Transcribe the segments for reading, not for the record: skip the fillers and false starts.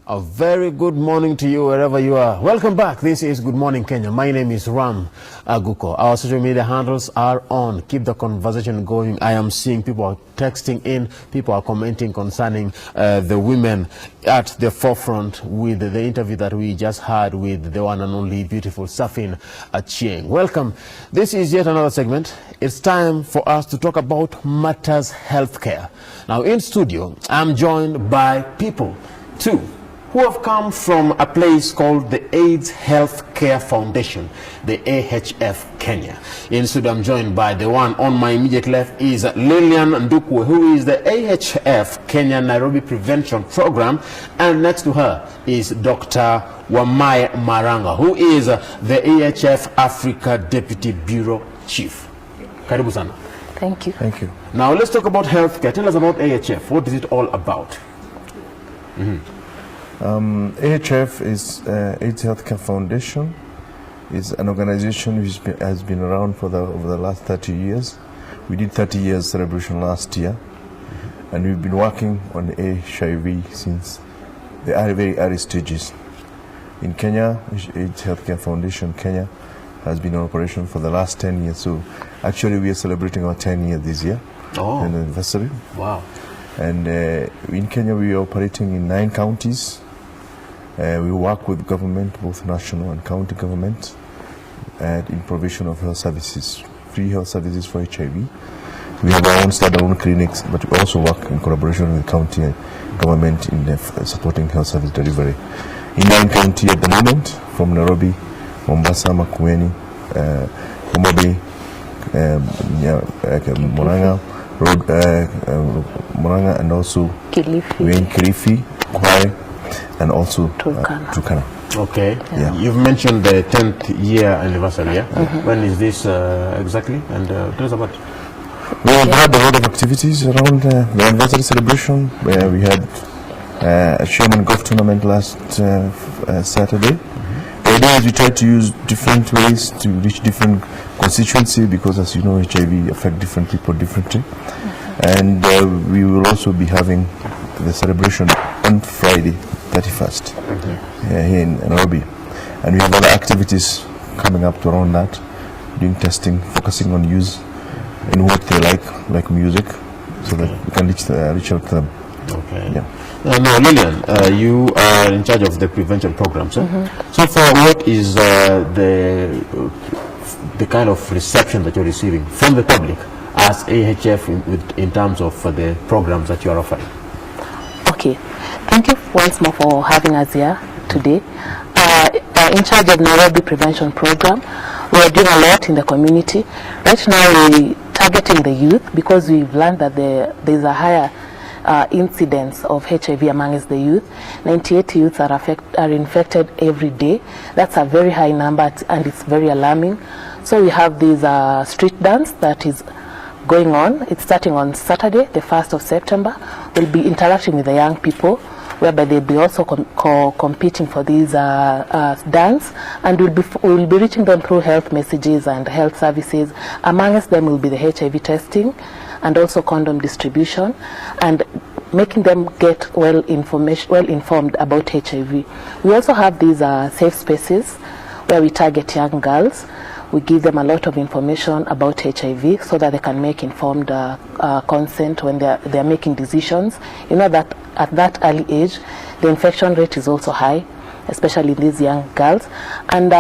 A very good morning to you wherever you are. Welcome back. This is Good Morning Kenya. My name is Ram Aguko. Our social media handles are on. Keep the conversation going. I am seeing people are texting in, people are commenting concerning the women at the forefront with the interview that we just had with the one and only beautiful Safin Achieng. Welcome. This is yet another segment. It's time for us to talk about matters healthcare. Now in studio, I'm joined by people, two, who have come from a place called the AIDS Healthcare Foundation, the AHF Kenya. Instead, I'm joined by the one on my immediate left is Lilian Ndukwe, who is the AHF Kenya Nairobi Prevention Program, and next to her is Dr. Wamae Malanga, who is the AHF Africa Deputy Bureau Chief. Karibu sana. Thank you. Thank you. Now let's talk about healthcare. Tell us about AHF. What is it all about? AHF is AIDS Healthcare Foundation. It's an organization which has been around for over the last 30 years. We did 30 years celebration last year, and we've been working on HIV since the very early stages. In Kenya, AIDS Healthcare Foundation Kenya has been in operation for the last 10 years. So actually we are celebrating our 10 years this year, an anniversary. Wow. And in Kenya we are operating in 9 counties. We work with government, both national and county government, in provision of health services, free health services for HIV. We have our own standalone clinics, but we also work in collaboration with county government in supporting health service delivery. In 9 counties at the moment, from Nairobi, Mombasa, Makueni, Wamae, Malanga, and also Kilifi, Kwai, and also Turkana. Okay. Yeah. You've mentioned the 10th year anniversary, yeah? When is this exactly? And tell us about it. We have had a lot of activities around the anniversary celebration. Where we had a Sherman golf tournament last Saturday. The idea is we try to use different ways to reach different constituency, because as you know, HIV affects different people differently. And we will also be having the celebration on Friday 31st here in Nairobi, and we have other activities coming up to around that, doing testing, focusing on youth in what they like music, so that we can reach out to them. Okay. Yeah. Now Lilian, you are in charge of the prevention programs. So far, what is the kind of reception that you're receiving from the public as AHF in terms of the programs that you are offering? Okay, thank you once more for having us here today. In charge of Nairobi Prevention Program, we are doing a lot in the community. Right now we're targeting the youth, because we've learned that there's a higher incidence of HIV amongst the youth. 98 youths are infected every day. That's a very high number, and it's very alarming. So we have this street dance that is going on. It's starting on Saturday, the 1st of September. We'll be interacting with the young people, whereby they'll be also competing for these dance, and we'll be reaching them through health messages and health services. Amongst them will be the HIV testing, and also condom distribution, and making them get well informed about HIV. We also have these safe spaces where we target young girls. We give them a lot of information about HIV, so that they can make informed consent when they're making decisions. You know that at that early age, the infection rate is also high, especially in these young girls. And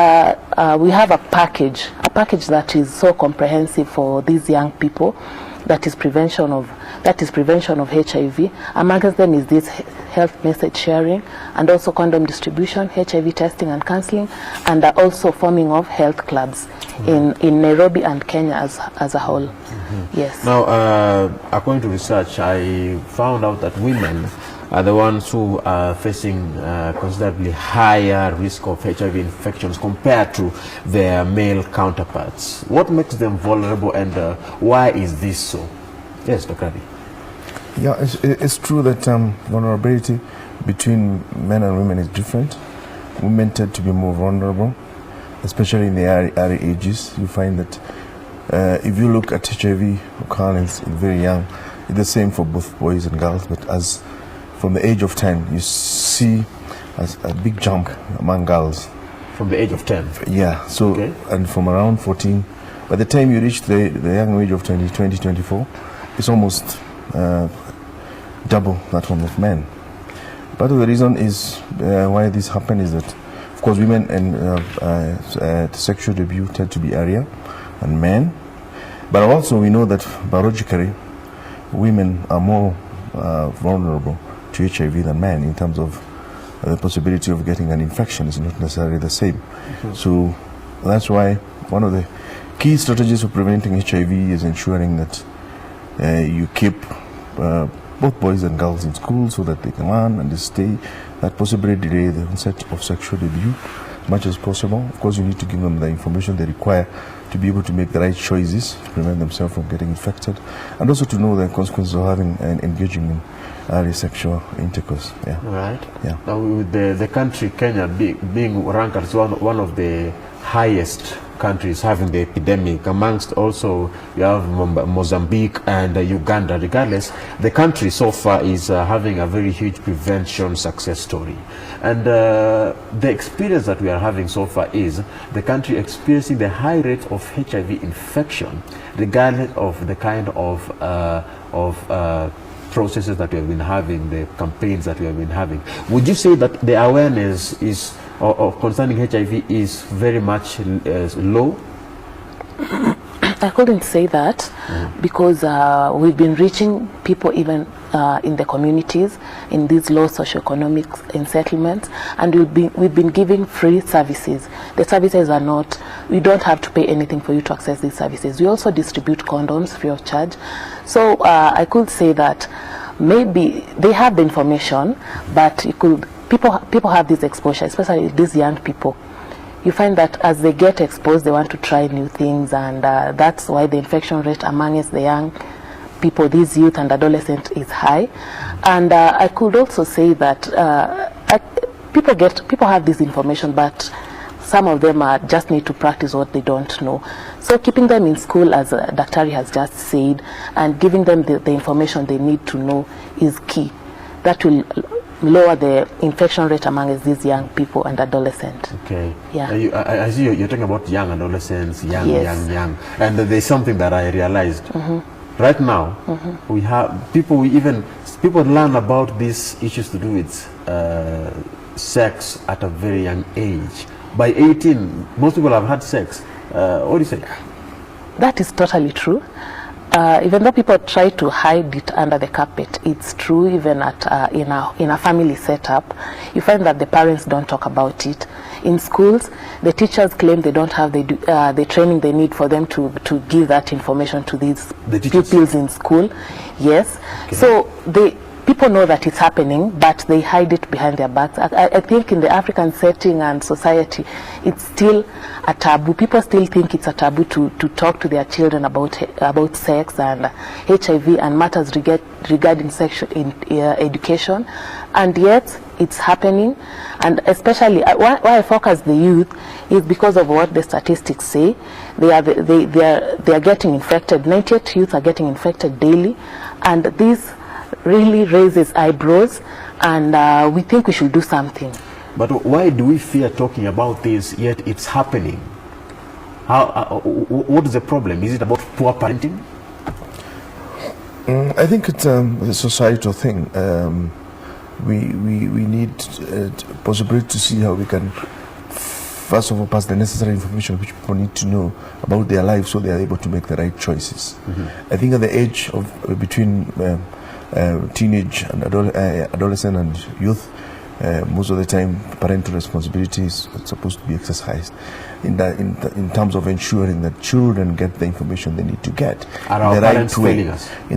we have a package that is so comprehensive for these young people. That is prevention of HIV. Amongst them is this health message sharing, and also condom distribution, HIV testing and counseling, and also forming of health clubs in Nairobi and Kenya as a whole. Yes. Now, according to research, I found out that women are the ones who are facing considerably higher risk of HIV infections compared to their male counterparts. What makes them vulnerable, and why is this so? Yes, Dr. Adi. Yeah, it's true that vulnerability between men and women is different. Women tend to be more vulnerable, especially in the early ages. You find that if you look at HIV occurrence very young, it's the same for both boys and girls, but as from the age of 10, you see a big jump among girls. From the age of 10? Yeah, so, okay. And from around 14, by the time you reach the young age of 20, 24, it's almost double that one of men. Part of the reason is why this happened is that, of course, women and sexual debut tend to be earlier than men. But also we know that biologically, women are more vulnerable to HIV than men in terms of the possibility of getting an infection is not necessarily the same. Mm-hmm. So that's why one of the key strategies of preventing HIV is ensuring that you keep both boys and girls in school so that they can learn and stay, that possibly delay the onset of sexual debut as much as possible. Of course, you need to give them the information they require to be able to make the right choices to prevent themselves from getting infected, and also to know the consequences of having and engaging in early sexual intercourse. Yeah. Right. Yeah. Now, with the country Kenya being ranked as one of the highest countries having the epidemic, amongst also you have Mozambique and Uganda. Regardless, the country so far is having a very huge prevention success story, and the experience that we are having so far is the country experiencing the high rate of HIV infection, regardless of the kind of processes that we have been having, the campaigns that we have been having. Would you say that the awareness is concerning HIV is very much low? I couldn't say that because we've been reaching people even in the communities, in these low socioeconomic settlements, and we've been giving free services. The services are not, we don't have to pay anything for you to access these services. We also distribute condoms free of charge. So I could say that maybe they have the information, but people have this exposure, especially these young people. You find that as they get exposed, they want to try new things, and that's why the infection rate amongst the young people, these youth and adolescents, is high. And I could also say that people have this information, but some of them just need to practice what they don't know. So keeping them in school, as Daktari has just said, and giving them the information they need to know is key. That will lower the infection rate among these young people and adolescents. Okay. Yeah. I see you're talking about young adolescents, young. And there's something that I realized. Mm-hmm. Right now, we have people learn about these issues to do with sex at a very young age. By 18, most people have had sex. What do you say? That is totally true. Even though people try to hide it under the carpet, it's true. Even at in a family setup, you find that the parents don't talk about it. In schools, the teachers claim they don't have the training they need for them to give that information to these pupils in school. Yes. Okay. So people know that it's happening, but they hide it behind their backs. I think in the African setting and society, it's still a taboo. People still think it's a taboo to talk to their children about sex and HIV and matters regarding sexual education. And yet, it's happening. And especially, why I focus the youth is because of what the statistics say. They are getting infected. 98 youth are getting infected daily. And this really raises eyebrows, and we think we should do something. But why do we fear talking about this, yet it's happening? What is the problem? Is it about poor parenting? I think it's a societal thing. We need possibility to see how we can, first of all, pass the necessary information which people need to know about their lives so they are able to make the right choices. Mm-hmm. I think at the age of between teenage and adolescent and youth, most of the time parental responsibility is supposed to be exercised in terms of ensuring that children get the information they need to get in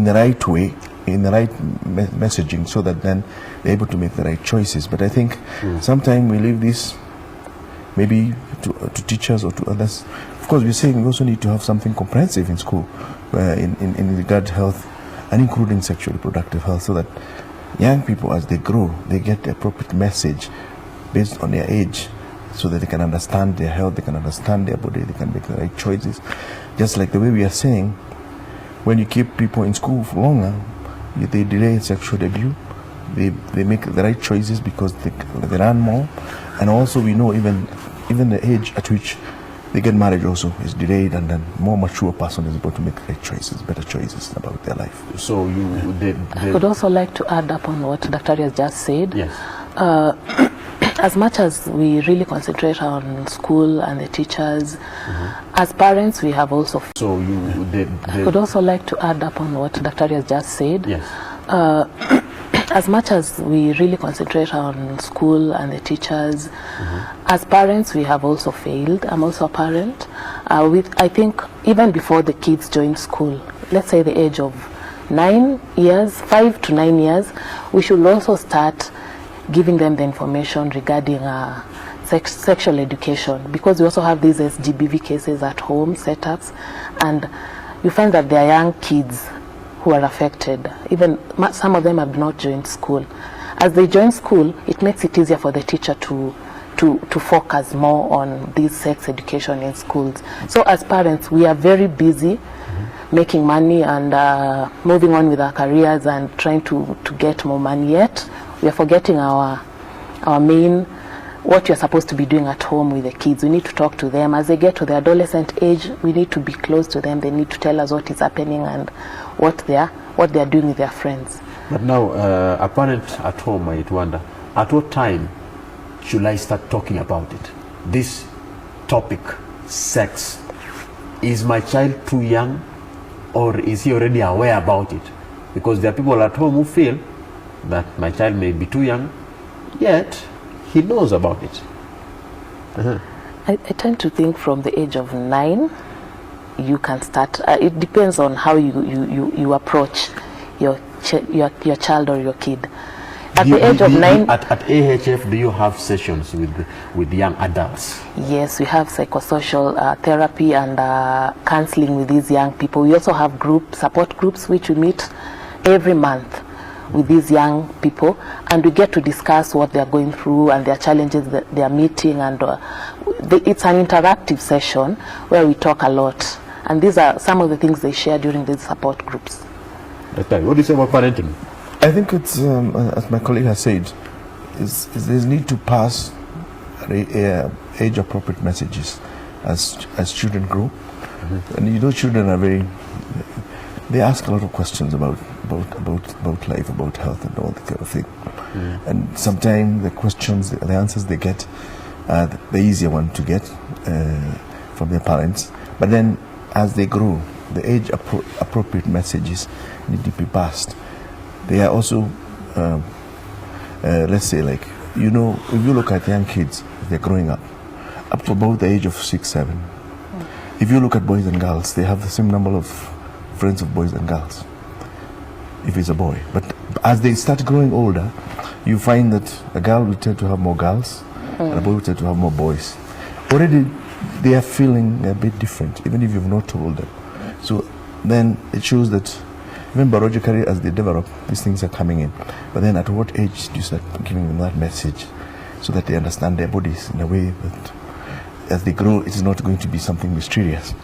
the right way, in the right messaging, so that then they're able to make the right choices. But I think sometimes we leave this maybe to teachers or to others. Of course, we're saying we also need to have something comprehensive in school in regard to health, and including sexual reproductive health, so that young people, as they grow, they get the appropriate message based on their age, so that they can understand their health, they can understand their body, they can make the right choices. Just like the way we are saying, when you keep people in school for longer, they delay sexual debut, they make the right choices because they learn more, and also we know even the age at which they get married also is delayed, and then more mature person is able to make right choices, better choices about their life. So I would also like to add up on what Dr. has just said. Yes. As much as we really concentrate on school and the teachers, as parents we have also... I would also like to add up on what Dr. has just said. Yes. As much as we really concentrate on school and the teachers, as parents we have also failed. I'm also a parent. I think even before the kids join school, let's say the age of 9 years, 5 to 9 years, we should also start giving them the information regarding sexual education, because we also have these SGBV cases at home, setups, and you find that there are young kids who are affected. Even some of them have not joined school. As they join school, it makes it easier for the teacher to focus more on this sex education in schools. So as parents, we are very busy making money and moving on with our careers and trying to get more money, yet we are forgetting our main, what you're supposed to be doing at home with the kids. We need to talk to them. As they get to the adolescent age, we need to be close to them. They need to tell us what is happening and what they are doing with their friends. But now, a parent at home might wonder, at what time should I start talking about it? This topic, sex, is my child too young, or is he already aware about it? Because there are people at home who feel that my child may be too young, yet he knows about it. I tend to think from the age of 9, you can start. It depends on how you approach your child or your kid. At the age of 9, at AHF, do you have sessions with young adults? Yes, we have psychosocial therapy and counseling with these young people. We also have support groups which we meet every month with these young people, and we get to discuss what they are going through and their challenges that they are meeting, and it's an interactive session where we talk a lot, and these are some of the things they share during these support groups. Okay. What do you say about parenting? I think it's, as my colleague has said, there's need to pass age-appropriate messages as children grow. And you know, children are they ask a lot of questions about life, about health and all that kind of thing. And sometimes the questions, the answers they get are the easier one to get from their parents. But then as they grow, the age-appropriate messages need to be passed. They are also, let's say, like, you know, if you look at young kids, they're growing up to about the age of 6, 7. If you look at boys and girls, they have the same number of friends of boys and girls, if it's a boy. But as they start growing older, you find that a girl will tend to have more girls, and a boy will tend to have more boys. Already, they are feeling a bit different, even if you've not told them. So then it shows that even biologically, as they develop, these things are coming in. But then at what age do you start giving them that message so that they understand their bodies in a way that as they grow, it's not going to be something mysterious.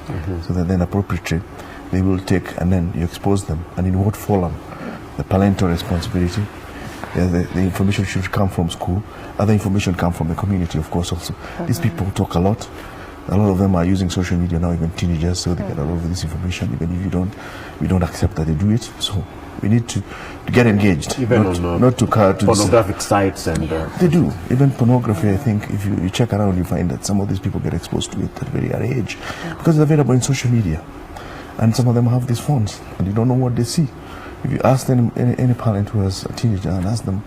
So that then appropriately, they will take, and then you expose them. And in what form? The parental responsibility. The information should come from school. Other information come from the community, of course, also. These people talk a lot. A lot of them are using social media now, even teenagers, so they get a lot of this information, even if we don't accept that they do it. So we need to get engaged. Even not to pornographic sites and... They do. Even pornography, I think, if you check around, you find that some of these people get exposed to it at a very early age. Because it's available in social media. And some of them have these phones, and you don't know what they see. If you ask any parent who has a teenager and ask them,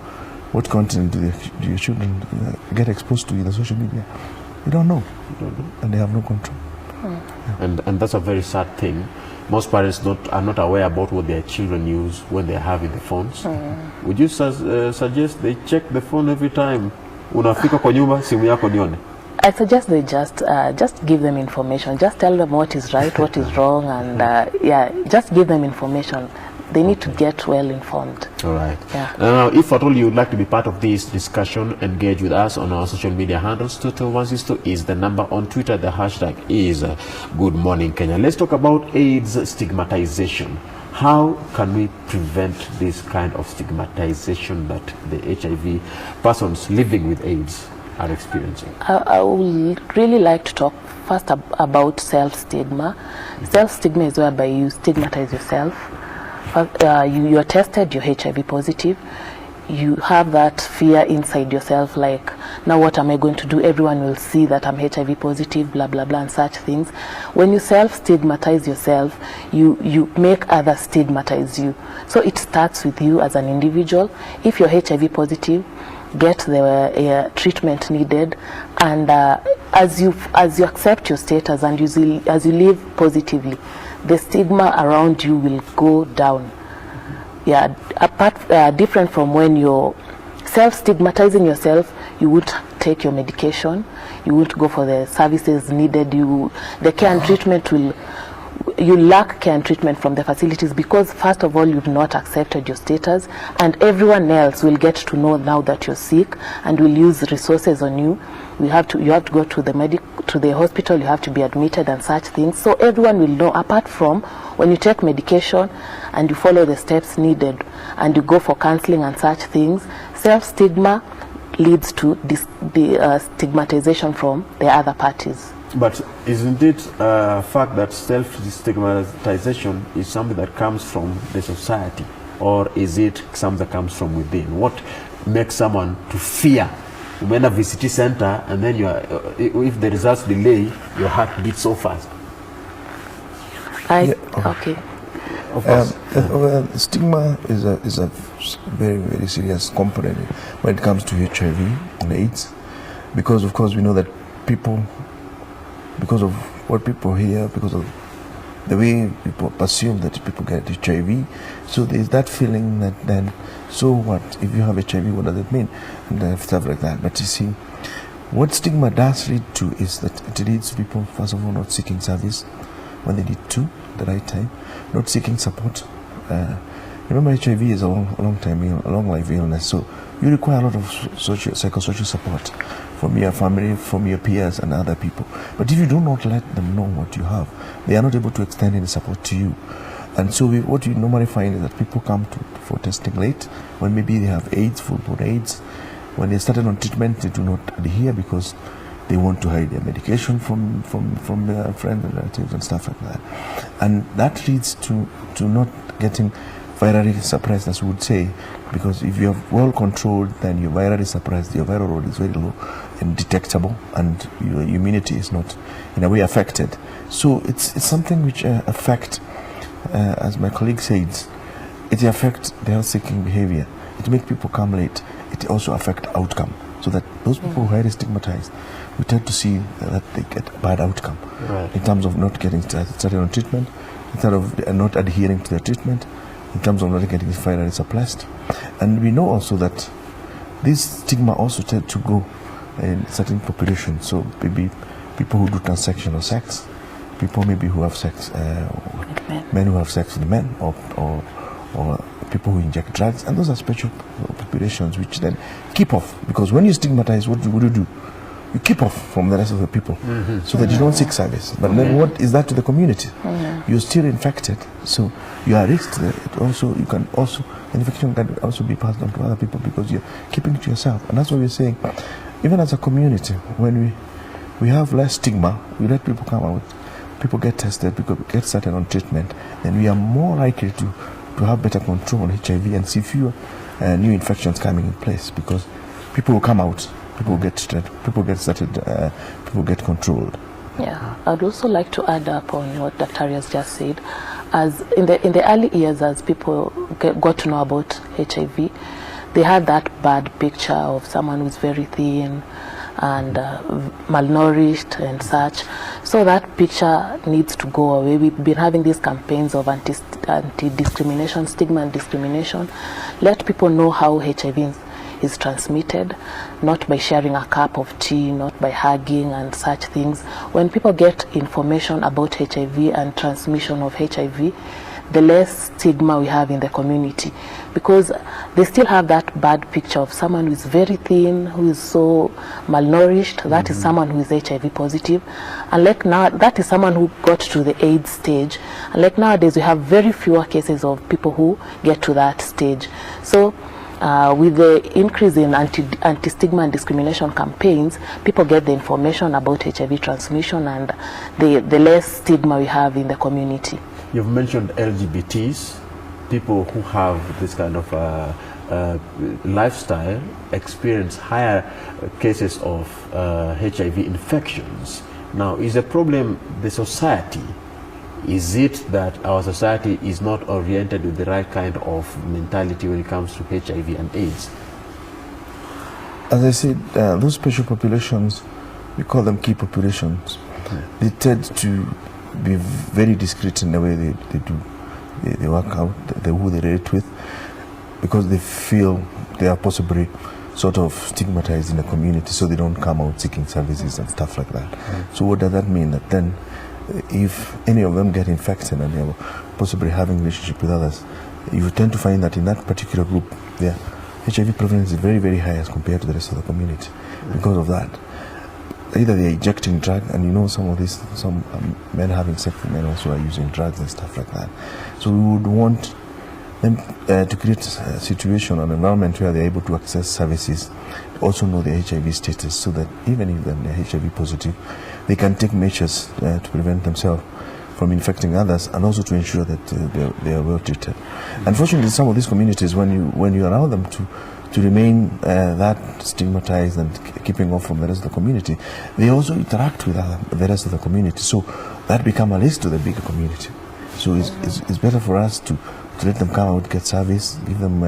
what content do your children get exposed to in the social media? You don't know. And they have no control. And that's a very sad thing. Most parents are not aware about what their children use when they're having the phones. Would you suggest they check the phone every time? Unafika kwa nyumba, simu yako nione? I suggest they just give them information. Just tell them what is right, what is wrong, and just give them information. They need to get well informed. All right. Yeah. Now, if at all you would like to be part of this discussion, engage with us on our social media handles. 22162 is the number on Twitter. The hashtag is Good Morning Kenya. Let's talk about AIDS stigmatization. How can we prevent this kind of stigmatization that the HIV persons living with AIDS are experiencing? I would really like to talk first about self-stigma. Self-stigma is whereby you stigmatize yourself. You are tested, you're HIV positive. You have that fear inside yourself, like, now what am I going to do? Everyone will see that I'm HIV positive, blah, blah, blah, and such things. When you self-stigmatize yourself, you make others stigmatize you. So it starts with you as an individual. If you're HIV positive, get the treatment needed, and as you accept your status and as you live positively, the stigma around you will go down. Yeah, different from when you're self-stigmatizing yourself, you would take your medication, you would go for the services needed, the care and treatment you lack care and treatment from the facilities, because first of all you've not accepted your status, and everyone else will get to know now that you're sick and will use resources on you. You have to go to the hospital, you have to be admitted and such things. So everyone will know, apart from when you take medication and you follow the steps needed and you go for counseling and such things, self-stigma leads to the stigmatization from the other parties. But isn't it a fact that self-stigmatization is something that comes from the society, or is it something that comes from within? What makes someone to fear? When a VCT center, and then if the results delay, your heart beats so fast. Okay. Of course. Stigma is a very, very serious component when it comes to HIV and AIDS, because of course we know that people, because of what people hear, because of the way people assume that people get HIV, so there's that feeling that then, so what, if you have HIV, what does it mean? And stuff like that. But you see, what stigma does lead to is that it leads people, first of all, not seeking service when they need to, the right time, not seeking support. Remember, HIV is a long life illness, so you require a lot of psychosocial support from your family, from your peers and other people. But if you do not let them know what you have, they are not able to extend any support to you. And so what you normally find is that people come for testing late, when maybe they have AIDS, full-blown AIDS. When they started on treatment, they do not adhere because they want to hide their medication from their friends and relatives and stuff like that. And that leads to not getting virally suppressed, as we would say, because if you are well controlled, then you're virally suppressed, your viral load is very low and detectable, and your immunity is not in a way affected. So it's something which affects, as my colleague says, it affects the health-seeking behavior. It makes people come late. It also affects outcome, so that those people who are highly stigmatized, we tend to see that they get a bad outcome, right, in terms of not getting started on treatment, in terms of not adhering to their treatment, in terms of not getting virally suppressed. And we know also that this stigma also tend to go in certain populations. So maybe people who do transactional sex, people maybe who have sex, men who have sex with men, or people who inject drugs, and those are special populations which then keep off, because when you stigmatize, what do you do? You keep off from the rest of the people, so that you don't seek service. But then what is that to the community? You're still infected, so you are risked. You can also, infection can also be passed on to other people because you're keeping it to yourself. And that's what we're saying. Even as a community, when we have less stigma, we let people come out, people get tested, people get started on treatment, then we are more likely to have better control on HIV and see fewer new infections coming in place, because people will come out, people will get treated, people get started, people get controlled. Yeah, I'd also like to add up on what Dr. has just said. As in the early years, as people got to know about HIV, they had that bad picture of someone who's very thin and malnourished and such. So that picture needs to go away. We've been having these campaigns of anti-discrimination, stigma and discrimination. Let people know how HIV is transmitted, not by sharing a cup of tea, not by hugging and such things. When people get information about HIV and transmission of HIV, the less stigma we have in the community, because they still have that bad picture of someone who is very thin, who is so malnourished. That is someone who is HIV positive, and like now, that is someone who got to the AIDS stage. And like nowadays, we have very fewer cases of people who get to that stage. So with the increase in anti-stigma and discrimination campaigns, people get the information about HIV transmission and the less stigma we have in the community. You've mentioned LGBTs, people who have this kind of lifestyle experience higher cases of HIV infections. Now, is the problem the society? Is it that our society is not oriented with the right kind of mentality when it comes to HIV and AIDS? As I said, those special populations, we call them key populations. They tend to be very discreet in the way they do. They work out who they relate with, because they feel they are possibly sort of stigmatized in the community, so they don't come out seeking services and stuff like that. So what does that mean? That then if any of them get infected and they're possibly having relationship with others, you tend to find that in that particular group, their HIV prevalence is very, very high as compared to the rest of the community. Because of that, either they're injecting drug, and you know some men having sex with men also are using drugs and stuff like that. So we would want them to create a situation, an environment where they're able to access services, also know their HIV status, so that even if they're HIV positive, they can take measures to prevent themselves from infecting others, and also to ensure that they are well treated. Unfortunately, in some of these communities, when you allow them to remain that stigmatized and keeping off from the rest of the community, they also interact with the rest of the community. So that becomes a risk to the bigger community. So it's better for us to let them come out, get service, give them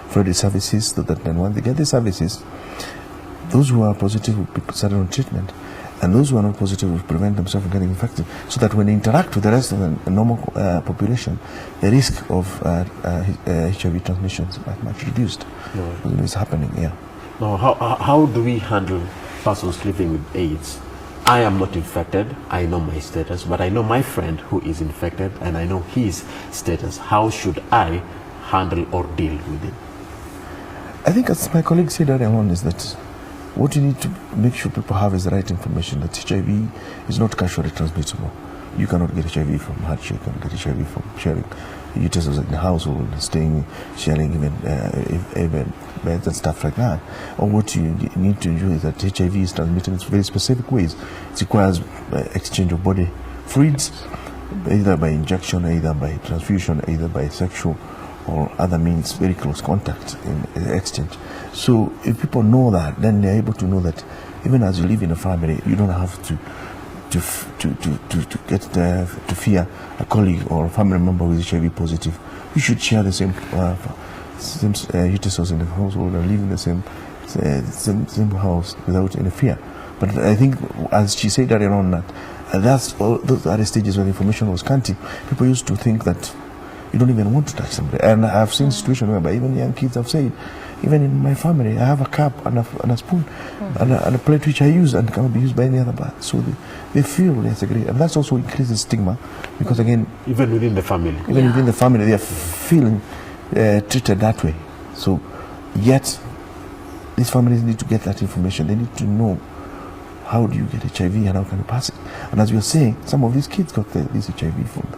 free services, so that then when they get the services, those who are positive will be started on treatment, and those who are not positive will prevent themselves from getting infected, so that when they interact with the rest of the normal population, the risk of HIV transmission is much reduced. It's happening, yeah. Now, how do we handle persons living with AIDS? I am not infected, I know my status, but I know my friend who is infected, and I know his status. How should I handle or deal with it? I think, as my colleague said earlier on, is that what you need to make sure people have is the right information, that HIV is not casually transmissible. You cannot get HIV from handshake, you can get HIV from sharing utensils in the household, sharing even beds and stuff like that. Or what you need to do is that HIV is transmitted in very specific ways. It requires exchange of body fluids, either by injection, either by transfusion, either by sexual or other means, very close contact in exchange. So if people know that, then they're able to know that even as you live in a family, you don't have to fear a colleague or a family member who is HIV positive. You should share the same utensils in the household and live in the same house without any fear. But I think, as she said earlier on, that those are the stages when information was scanty. People used to think that you don't even want to touch somebody. And I've seen situations whereby even young kids have said, even in my family, I have a cup and a spoon and a plate which I use and cannot be used by any other person. So they feel less agree. And that's also increases stigma, because again, even within the family, within the family, they are feeling treated that way. So yet, these families need to get that information. They need to know, how do you get HIV and how can you pass it? And as we are saying, some of these kids got this HIV from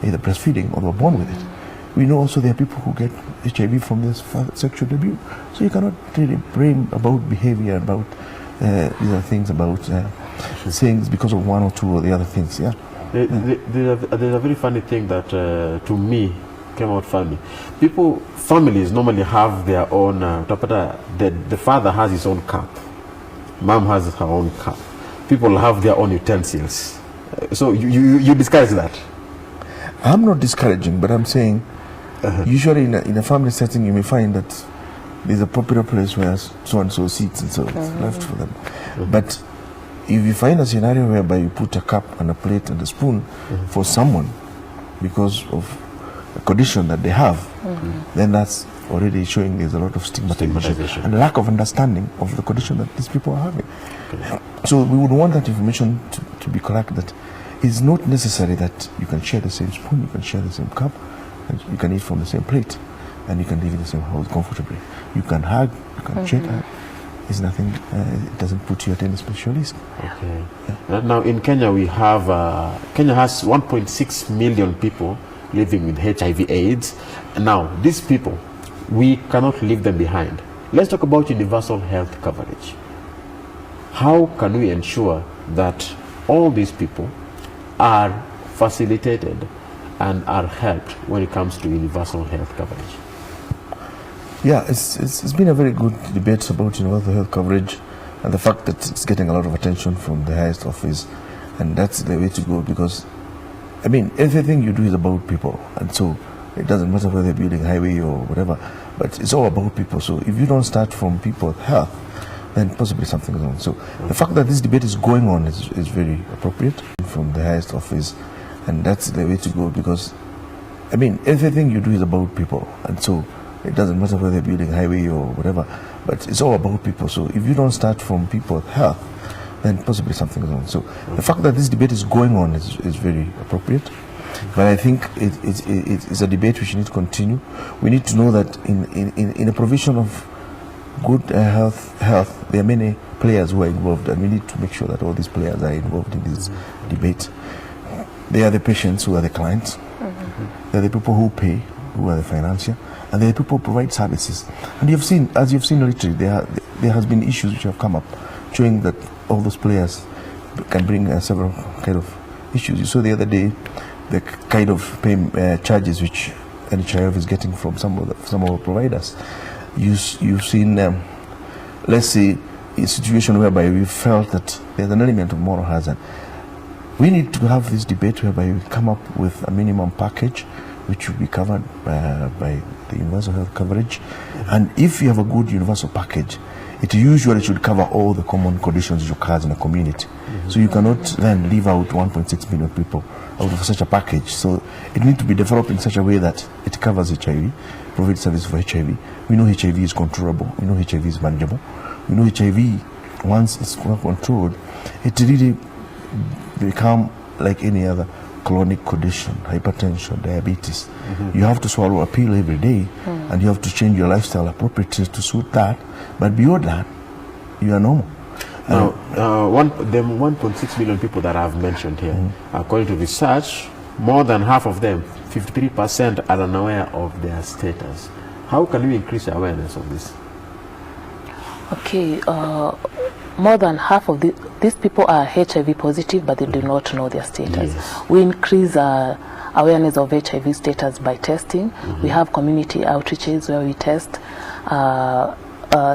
either breastfeeding or they were born with it. We know also there are people who get HIV from this sexual abuse. So you cannot really blame about behavior, about these are things, about saying because of one or two or the other things. Yeah. There's a very funny thing that to me came out funny. Families normally have their own. The father has his own cup, mom has her own cup. People have their own utensils. So you discourage that? I'm not discouraging, but I'm saying usually in a family setting, you may find that there's a popular place where so and so sits, and so it's left for them. But if you find a scenario whereby you put a cup and a plate and a spoon for someone because of a condition that they have, then that's already showing there's a lot of stigmatization and lack of understanding of the condition that these people are having. So we would want that information to be correct, that it's not necessary that you can share the same spoon, you can share the same cup, and you can eat from the same plate, and you can live in the same house comfortably. You can hug, you can shake hands. It's nothing, it doesn't put you at any special risk. Okay. Yeah. Now in Kenya we have, Kenya has 1.6 million people living with HIV/AIDS. Now these people, we cannot leave them behind. Let's talk about universal health coverage. How can we ensure that all these people are facilitated and are helped when it comes to universal health coverage? Yeah, it's been a very good debate about universal health coverage, and the fact that it's getting a lot of attention from the highest office, and that's the way to go, because I mean everything you do is about people, and so it doesn't matter whether you're building a highway or whatever, but it's all about people. So if you don't start from people's health, then possibly something is wrong. So the fact that this debate is going on is very appropriate from the highest office, and that's the way to go, because I mean everything you do is about people, and so it doesn't matter whether you're building a highway or whatever, but it's all about people. So if you don't start from people's health, then possibly something is wrong. So the fact that this debate is going on is very appropriate, but I think it's a debate which need to continue. We need to know that in the provision of good health, there are many players who are involved, and we need to make sure that all these players are involved in this debate. They are the patients who are the clients, they are the people who pay, who are the financier, and there are people who provide services. And you've seen, as you've seen literally, there has been issues which have come up showing that all those players can bring several kind of issues. You saw the other day the kind of charges which NHIF is getting from some of our providers. You've seen, let's say, a situation whereby we felt that there's an element of moral hazard. We need to have this debate whereby we come up with a minimum package which will be covered by the universal health coverage. And if you have a good universal package, it usually should cover all the common conditions which occurs in a community. So you cannot then leave out 1.6 million people out of such a package. So it needs to be developed in such a way that it covers HIV, provides service for HIV. We know HIV is controllable. We know HIV is manageable. We know HIV, once it's well controlled, it really become like any other chronic condition, hypertension, diabetes. You have to swallow a pill every day, and you have to change your lifestyle appropriately to suit that. But beyond that, you are normal. Now, the 1.6 million people that I've mentioned here, according to research, more than half of them, 53%, are unaware of their status. How can we increase awareness of this? Okay, more than half of these people are HIV positive, but they do not know their status. Yes. We increase awareness of HIV status by testing. We have community outreaches where we test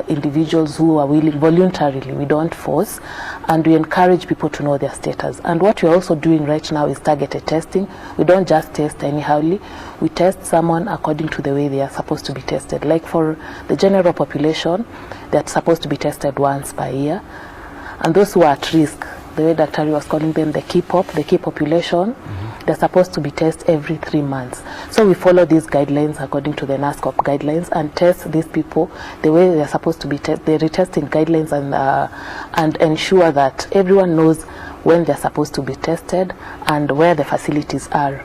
individuals who are willing voluntarily. We don't force, and we encourage people to know their status. And what we're also doing right now is targeted testing. We don't just test anyhowly. We test someone according to the way they are supposed to be tested. Like for the general population, they're supposed to be tested once per year. And those who are at risk, the way Dr. was calling them the key population, they're supposed to be tested every 3 months. So we follow these guidelines according to the NASCOP guidelines and test these people the way they're supposed to be tested, the retesting guidelines, and ensure that everyone knows when they're supposed to be tested and where the facilities are.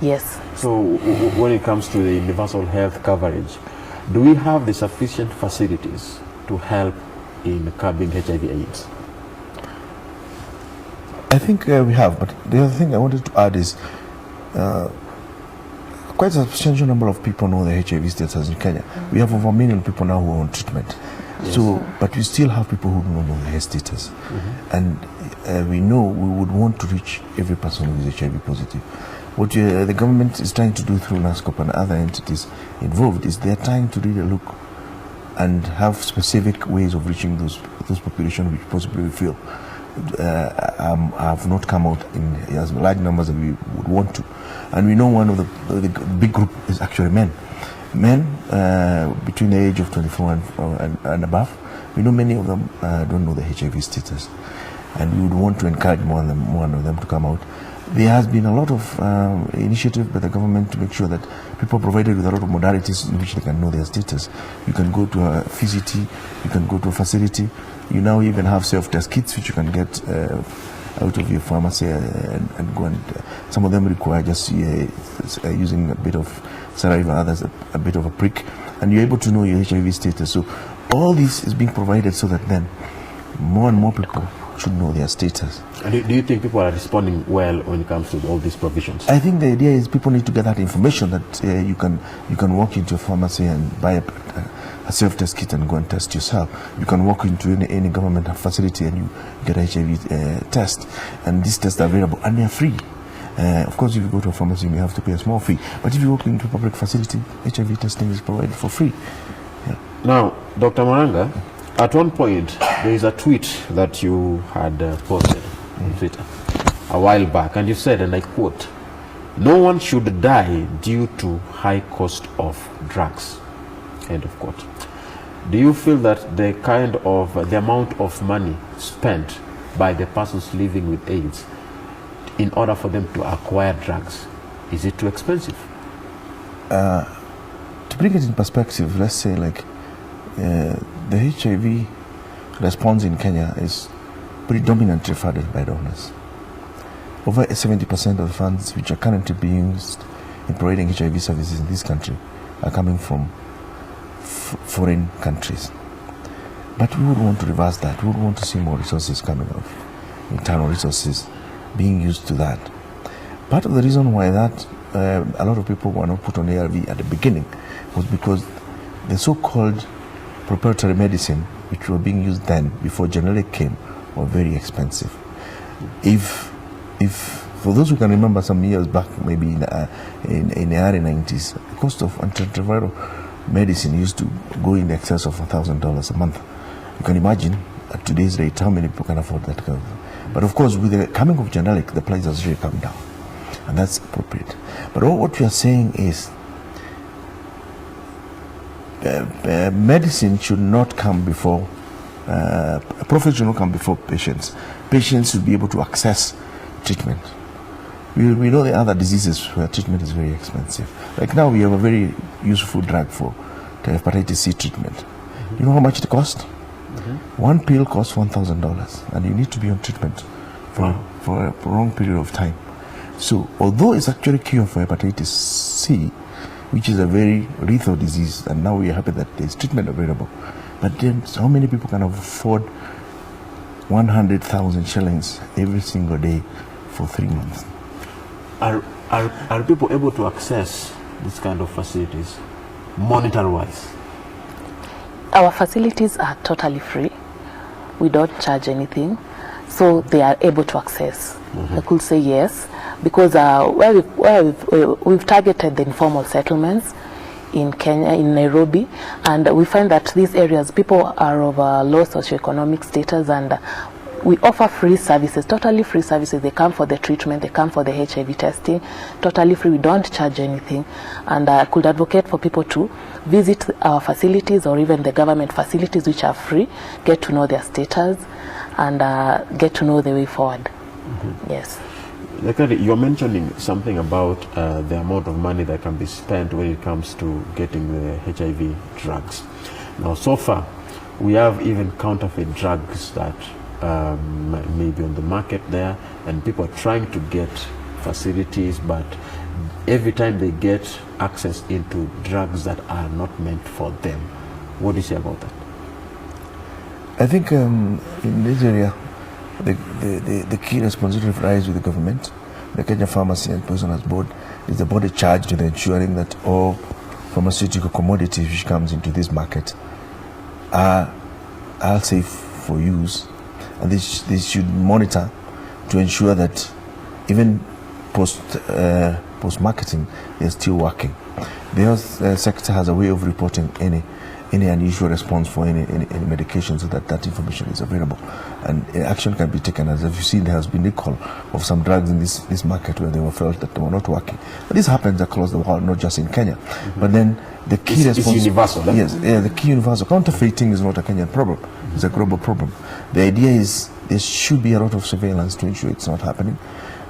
Yes. So when it comes to the universal health coverage, do we have the sufficient facilities to help in curbing HIV/AIDS? I think we have, but the other thing I wanted to add is quite a substantial number of people know the HIV status in Kenya. We have over 1 million people now who are on treatment. Yes. So, but we still have people who don't know their status. And we know we would want to reach every person who is HIV positive. What the government is trying to do through NASCOP and other entities involved is they're trying to really look and have specific ways of reaching those populations which possibly we feel have not come out in as large numbers as we would want to. And we know one of the big group is actually men. Men between the age of 24 and above. We know many of them don't know the HIV status, and we would want to encourage more of them to come out. There has been a lot of initiative by the government to make sure that people are provided with a lot of modalities in which they can know their status. You can go to a FCT, you can go to a facility. You now even have self-test kits which you can get out of your pharmacy and go and, some of them require just using a bit of saliva, others a bit of a prick, and you're able to know your HIV status. So all this is being provided so that then more and more people should know their status. And do you think people are responding well when it comes to all these provisions? I think the idea is people need to get that information that you can walk into a pharmacy and buy a self-test kit and go and test yourself. You can walk into any government facility and you get a HIV test, and these tests are available and they're free. Of course, if you go to a pharmacy, you may have to pay a small fee, but if you walk into a public facility, HIV testing is provided for free. Yeah. Now, Dr. Malanga, at one point, there is a tweet that you had posted on Twitter a while back, and you said, and I quote, "No one should die due to high cost of drugs," end of quote. Do you feel that the amount of money spent by the persons living with AIDS in order for them to acquire drugs, is it too expensive? To bring it in perspective, let's say like the HIV response in Kenya is predominantly funded by donors. Over 70% of the funds which are currently being used in providing HIV services in this country are coming from foreign countries. But we would want to reverse that. We would want to see more resources coming out, internal resources being used to that. Part of the reason why that a lot of people were not put on ARV at the beginning was because the so-called proprietary medicine, which were being used then before generic came, were very expensive. If for those who can remember some years back, maybe in the early 90s, the cost of antiretroviral medicine used to go in excess of $1,000 a month. You can imagine at today's rate how many people can afford that kind of. But of course, with the coming of generic, the price has really come down, and that's appropriate. But what we are saying is medicine should not come before profit should not come before patients. Patients should be able to access treatment. We know the other diseases where treatment is very expensive. Like now we have a very useful drug for the hepatitis C treatment. You know how much it costs? One pill costs $1,000, and you need to be on treatment for a long period of time. So although it's actually cure for hepatitis C, which is a very lethal disease, and now we are happy that there's treatment available, but then how many people can afford 100,000 shillings every single day for 3 months? Are people able to access this kind of facilities, monetary-wise? Our facilities are totally free. We don't charge anything, so they are able to access. I could say yes, because we've targeted the informal settlements in Kenya, in Nairobi, and we find that these areas, people are of a low socioeconomic status, and we offer free services, totally free services. They come for the treatment, they come for the HIV testing, totally free. We don't charge anything. And I could advocate for people to visit our facilities or even the government facilities, which are free, get to know their status, and get to know the way forward. Yes. You're mentioning something about the amount of money that can be spent when it comes to getting the HIV drugs. Now, so far, we have even counterfeit drugs that may be on the market there, and people are trying to get facilities, but every time they get access into drugs that are not meant for them. What do you say about that? I think in this area, the key responsibility lies with the government. The Kenya Pharmacy and Poisoners Board is the body charged with ensuring that all pharmaceutical commodities which comes into this market are safe for use. And they should monitor to ensure that even post-marketing, they're still working. The health sector has a way of reporting any unusual response for any medication, so that information is available, and action can be taken. As you've seen, there has been recall of some drugs in this market where they were felt that they were not working. But this happens across the world, not just in Kenya. But then the key response is universal. Yes, the key universal. Counterfeiting is not a Kenyan problem; it's a global problem. The idea is there should be a lot of surveillance to ensure it's not happening.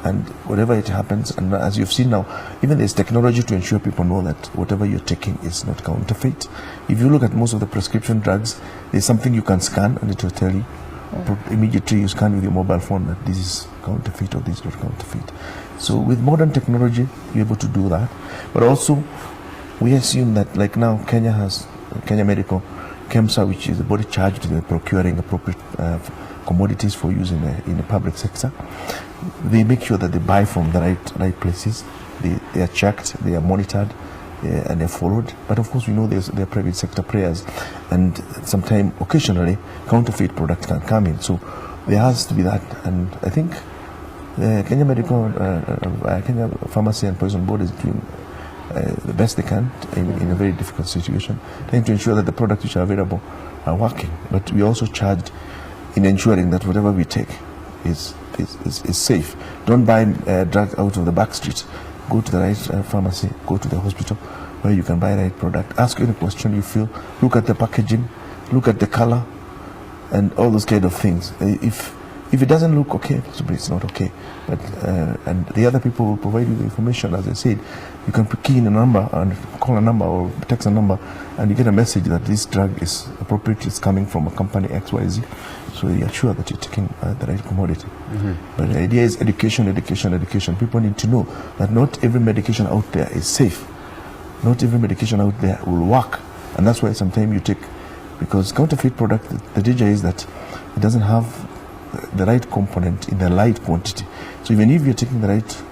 And whatever it happens, and as you've seen now, even there's technology to ensure people know that whatever you're taking is not counterfeit. If you look at most of the prescription drugs, there's something you can scan and it will tell you immediately you scan with your mobile phone that this is counterfeit or this is not counterfeit. So with modern technology, you're able to do that. But also, we assume that like now Kenya Medical, KEMSA, which is the body charged with procuring appropriate commodities for use in the public sector, they make sure that they buy from the right places. They are checked, they are monitored, and they're followed. But of course, we know there are private sector players, and sometimes, occasionally, counterfeit products can come in. So there has to be that. And I think Kenya Medical, Kenya Pharmacy and Poison Board is doing the best they can in a very difficult situation, trying to ensure that the products which are available are working. But we also charged in ensuring that whatever we take is safe. Don't buy drugs out of the back street. Go to the right pharmacy, go to the hospital where you can buy the right product. Ask any question you feel. Look at the packaging, look at the color, and all those kind of things. If it doesn't look okay, possibly it's not okay. But and the other people will provide you the information. As I said, you can key in a number and call a number or text a number, and you get a message that this drug is appropriate. It's coming from a company XYZ. So you are sure that you're taking the right commodity. But the idea is education. People need to know that not every medication out there is safe. Not every medication out there will work, and that's why sometimes you take, because counterfeit product, the danger is that it doesn't have the right component in the right quantity. So even if you're taking the right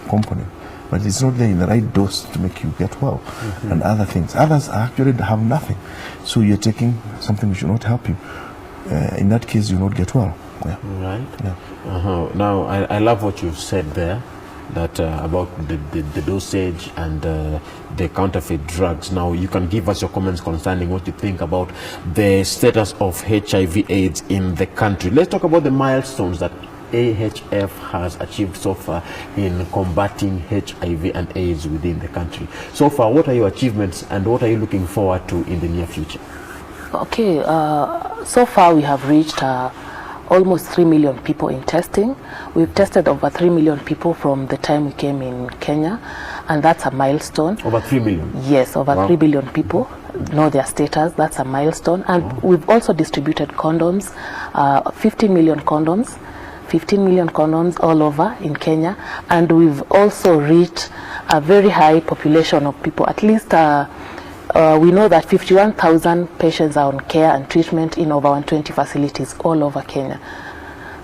component, but it's not there in the right dose to make you get well, and other things. Others actually have nothing. So you're taking something which will not help you. In that case, you will not get well. Yeah. Right. Yeah. Now, I love what you've said there, that about the dosage and the counterfeit drugs. Now, you can give us your comments concerning what you think about the status of HIV/AIDS in the country. Let's talk about the milestones that AHF has achieved so far in combating HIV and AIDS within the country. So far, what are your achievements and what are you looking forward to in the near future? Okay, so far we have reached almost 3 million people in testing. We've tested over 3 million people from the time we came in Kenya, and that's a milestone. Over 3 million? Yes, over 3 billion people know their status. That's a milestone. And we've also distributed condoms, 15 million condoms all over in Kenya. And we've also reached a very high population of people. At least we know that 51,000 patients are on care and treatment in over 120 facilities all over Kenya.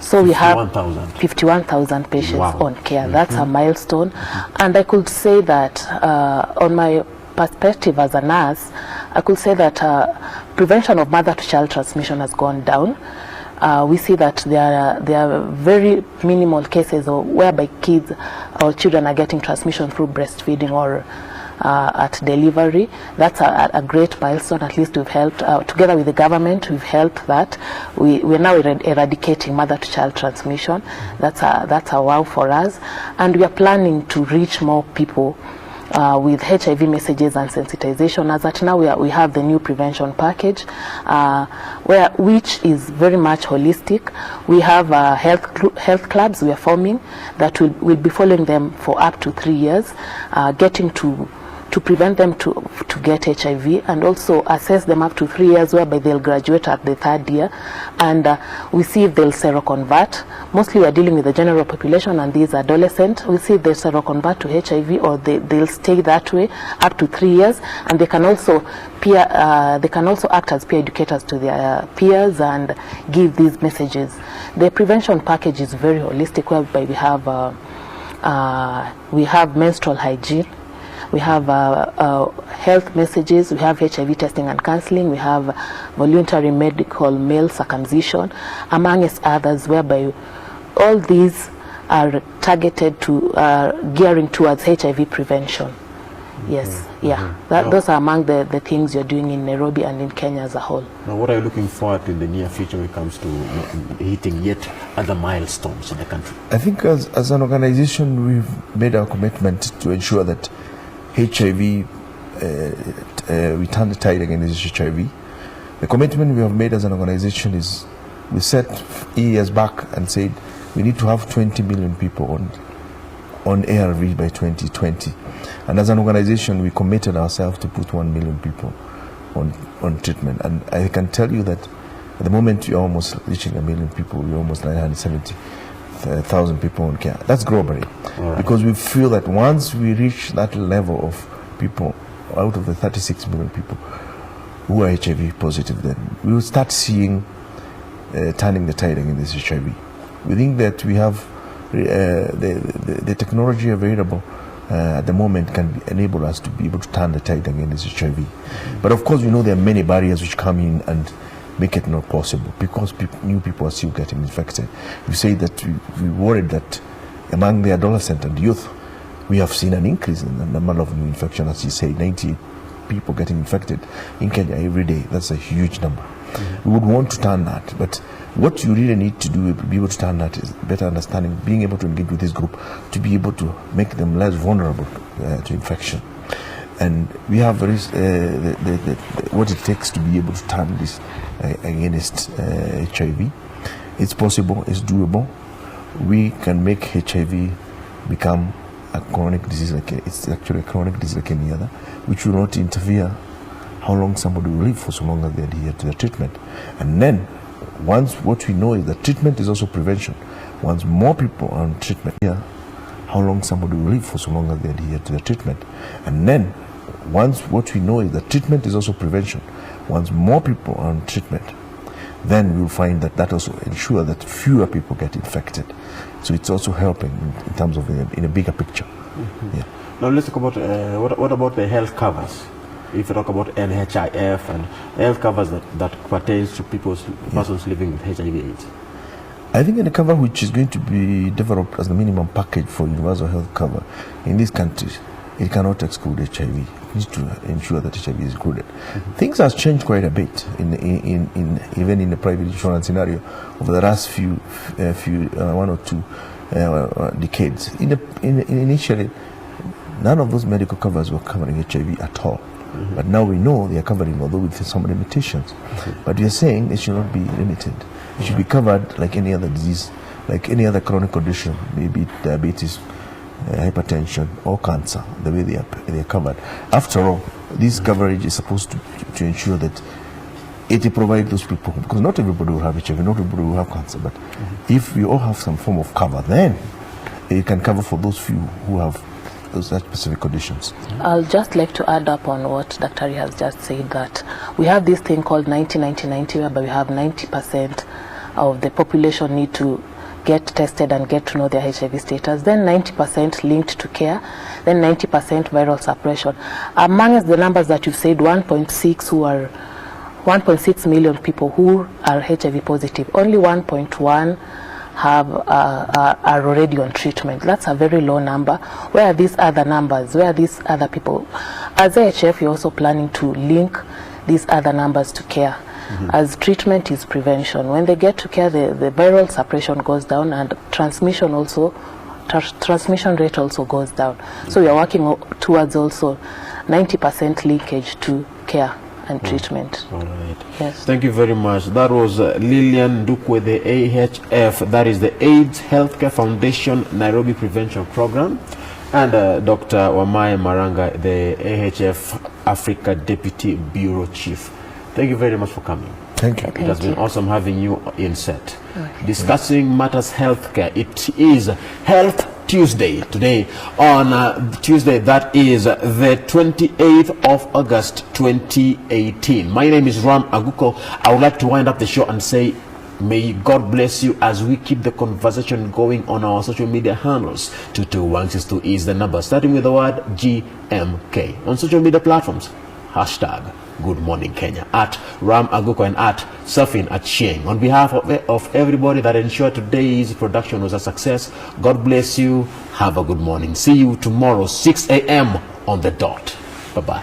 So we have 51,000 patients on care. That's a milestone. And I could say that on my perspective as a nurse, I could say that prevention of mother-to-child transmission has gone down. We see that there are very minimal cases whereby kids or children are getting transmission through breastfeeding or at delivery. That's a great milestone. At least we've helped, together with the government, we've helped that. We're now eradicating mother-to-child transmission. That's a wow for us. And we are planning to reach more people with HIV messages and sensitization. As at now, we have the new prevention package, which is very much holistic. We have health clubs we are forming that will be following them for up to 3 years, getting to prevent them to get HIV, and also assess them up to 3 years, whereby they'll graduate at the 3rd year, and we see if they'll seroconvert. Mostly we are dealing with the general population and these adolescents. We see if they'll seroconvert to HIV or they'll stay that way up to 3 years, and they can also act as peer educators to their peers and give these messages. The prevention package is very holistic, whereby we have menstrual hygiene, we have health messages, we have HIV testing and counseling, we have voluntary medical male circumcision, amongst others, whereby all these are targeted to gearing towards HIV prevention. Yes, those are among the things you're doing in Nairobi and in Kenya as a whole. Now, what are you looking forward to in the near future when it comes to hitting yet other milestones in the country? I think as an organization, we've made our commitment to ensure that HIV, we turn the tide against HIV. The commitment we have made as an organization is, we set years back and said we need to have 20 million people on ARV by 2020. And as an organization, we committed ourselves to put 1 million people on treatment. And I can tell you that At the moment, we're almost reaching 1 million people. We're almost 970,000 people on care. That's globally. Right. Because we feel that once we reach that level of people, out of the 36 million people who are HIV positive, then we will start seeing turning the tide against HIV. We think that we have the technology available at the moment can enable us to be able to turn the tide against HIV. Mm-hmm. But of course, we know there are many barriers which come in and make it not possible because new people are still getting infected. We say that we worried that among the adolescent and youth, we have seen an increase in the number of new infections. As you say, 90 people getting infected in Kenya every day. That's a huge number. Mm-hmm. We would want to turn that, but what you really need to do to be able to turn that is better understanding, being able to engage with this group, to be able to make them less vulnerable to infection. And we have what it takes to be able to turn this against HIV. It's possible, it's doable. We can make HIV become a chronic disease, it's actually a chronic disease like any other, which will not interfere how long somebody will live for so long as they adhere to the treatment. And then, once what we know is that treatment is also prevention. Once more people are on treatment, how long somebody will live for so long as they adhere to the treatment. And then, once what we know is that treatment is also prevention. Once more people are on treatment, then we'll find that that also ensures that fewer people get infected. So it's also helping in terms of in a bigger picture. Mm-hmm. Yeah. Now let's talk about what about the health covers? If you talk about NHIF and health covers that pertains to persons living with HIV/AIDS. I think in the cover which is going to be developed as the minimum package for universal health cover in these countries, it cannot exclude HIV. It needs to ensure that HIV is included. Mm-hmm. Things have changed quite a bit in even in the private insurance scenario over the last few 1 or 2 decades. Initially, none of those medical covers were covering HIV at all. Mm-hmm. But now we know they are covering, although with some limitations. Mm-hmm. But we are saying it should not be limited. It should be covered like any other disease, like any other chronic condition, maybe diabetes, hypertension, or cancer, the way they are covered. After all, this coverage is supposed to ensure that it provides those people, because not everybody will have HIV, not everybody will have cancer, but if we all have some form of cover, then it can cover for those few who have those specific conditions. I'll just like to add up on what Dr. has just said, that we have this thing called 90-90-90, whereby we have 90% of the population need to get tested and get to know their HIV status, then 90% linked to care, then 90% viral suppression. Among the numbers that you said, 1.6 million people who are HIV positive, only 1.1 are already on treatment. That's a very low number. Where are these other numbers? Where are these other people? As AHF, you're also planning to link these other numbers to care. Mm-hmm. As treatment is prevention. When they get to care, the viral suppression goes down, and transmission rate also goes down. Mm-hmm. So we are working towards also 90% linkage to care and treatment. All right. Yes. Thank you very much. That was Lilian Ndukwe, the AHF, that is the AIDS Healthcare Foundation Nairobi Prevention Program, and Dr. Wamae Malanga, the AHF Africa Deputy Bureau Chief. Thank you very much for coming. Thank you. It has been awesome having you in set. Okay. Discussing matters healthcare. It is Health Tuesday today, on Tuesday, that is the 28th of August 2018. My name is Ram Aguko. I would like to wind up the show and say, may God bless you as we keep the conversation going on our social media handles. 22162 is the number, starting with the word GMK. On social media platforms, hashtag Good Morning Kenya, at Ram Aguko, and at Surfing at Sheng. On behalf of everybody that ensured today's production was a success, God bless you. Have a good morning. See you tomorrow, 6 a.m. on the dot. Bye-bye.